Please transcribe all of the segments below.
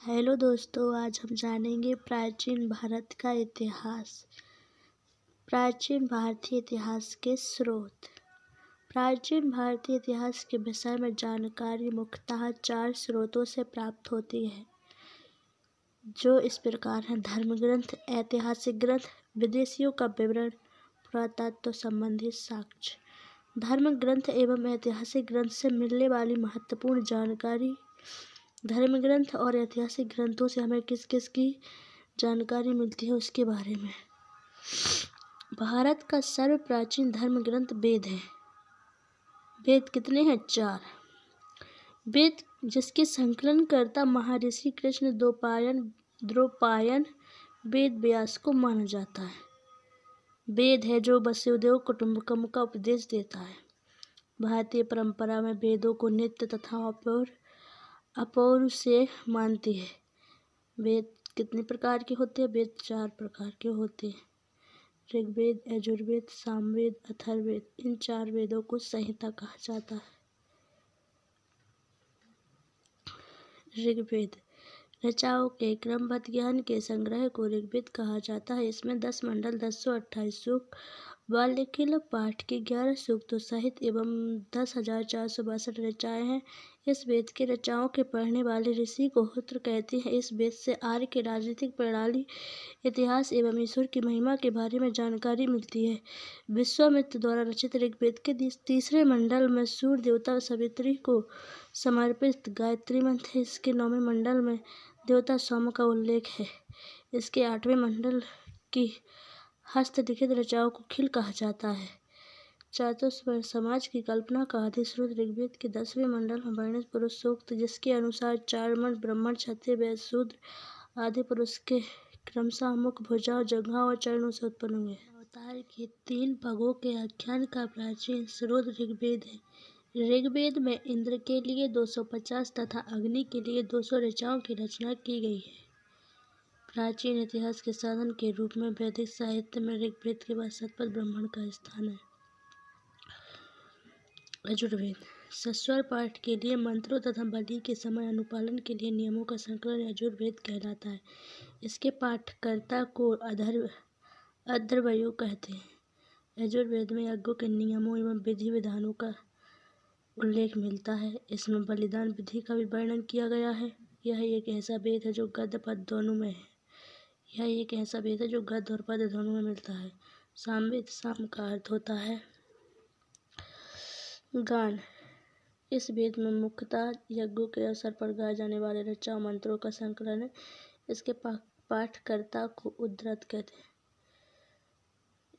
Hello दोस्तों, आज हम जानेंगे प्राचीन भारत का इतिहास। प्राचीन भारतीय इतिहास के स्रोत। प्राचीन भारतीय इतिहास के विषय में जानकारी मुख्यतः 4 स्रोतों से प्राप्त होती है, जो इस प्रकार हैं: धर्म ग्रंथ, ऐतिहासिक ग्रंथ, विदेशियों का विवरण, पुरातत्व संबंधी साक्ष्य। धर्म ग्रंथ एवं ऐतिहासिक ग्रंथ से मिलने वाली महत्वपूर्ण जानकारी। धर्म ग्रंथ और ऐतिहासिक ग्रंथों से हमें किस किस की जानकारी मिलती है उसके बारे में। भारत का सर्व प्राचीन धर्म ग्रंथ वेद है। वेद कितने हैं? 4। वेद जिसके संकलनकर्ता महर्षि कृष्ण द्वैपायन वेद व्यास को माना जाता है। वेद है जो वसुदेव कुटुंबकम का उपदेश देता है। भारतीय परंपरा में वेदों को नित्य तथा अपौरुष से मानती है। वेद कितने प्रकार के होते हैं? वेद 4 प्रकार के होते हैं: ऋग्वेद, यजुर्वेद, सामवेद, अथर्ववेद। इन 4 वेदों को संहिता कहा जाता है। ऋग्वेद रचनाओं के क्रमबद्ध ज्ञान के संग्रह को ऋग्वेद कहा जाता है। इसमें 10 मंडल, 1028 सूक्त, 12 पाठ के 11 सूक्तों सहित एवं 10,462 रचनाएं हैं। इस वेद के रचनाओं के पढ़ने वाले ऋषि को होत्र कहते हैं। इस वेद से आर्य के राजनीतिक प्रणाली, इतिहास एवं ईश्वर की महिमा के बारे में जानकारी मिलती है। विश्वामित्र द्वारा रचित ऋग्वेद के 3रे मंडल में सूर्य देवता सावित्री को समर्पित गायत्री मंत्र है। इसके 9वें मंडल में देवता सोम का उल्लेख है। इसके 8वें मंडल की हस्तलिखित रचनाओं को खिल कहा जाता है। चतुष्वर्ण समाज की कल्पना का आदि स्रोत ऋग्वेद के 10वें मंडल में वर्णित पुरुष सूक्त, जिसके अनुसार 4 वर्ण ब्राह्मण, क्षत्रिय, वैश्य, शूद्र आदि पुरुष के क्रमशः मुख, भुजाओं, जंघाओं और चरणों से उत्पन्न हुए। अवतार के 3 भागों के आख्यान का प्राचीन स्रोत ऋग्वेद है। ऋग्वेद में इंद्र के लिए 250 तथा अग्नि के लिए 200 ऋचाओं की रचना की गई है। प्राचीन इतिहास के साधन के रूप में वैदिक साहित्य में ऋग्वेद के बाद शतपथ ब्राह्मण का स्थान है। यजुर्वेद सस्वर पाठ के लिए मंत्रों तथा बलि के समय अनुपालन के लिए नियमों का संकलन यजुर्वेद कहलाता है। इसके पाठकर्ता को अथर्वयु कहते हैं। यजुर्वेद में यज्ञों के नियमों एवं विधि विधानों का उल्लेख मिलता है। इसमें बलिदान विधि का भी वर्णन किया गया है। यह एक ऐसा वेद है जो गद्य पद्य दोनों में है। गद्य और पद्य दोनों में मिलता है। सामवेद, साम का अर्थ होता है गान। इस वेद में मुख्यतः यज्ञों के अवसर पर गाए जाने वाले रचनाओं मंत्रों का संकलन है। इसके पाठकर्ता को उद्धृत कहते हैं।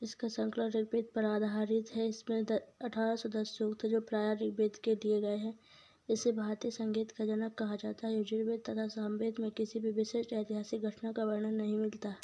इसका संकलन ऋग्वेद पर आधारित है। इसमें 1810 सूक्त जो प्रायः ऋग्वेद के लिए गए हैं। इसे भारतीय संगीत का जनक कहा जाता है। यजुर्वेद तथा सामवेद में किसी भी विशिष्ट ऐतिहासिक घटना का वर्णन नहीं मिलता।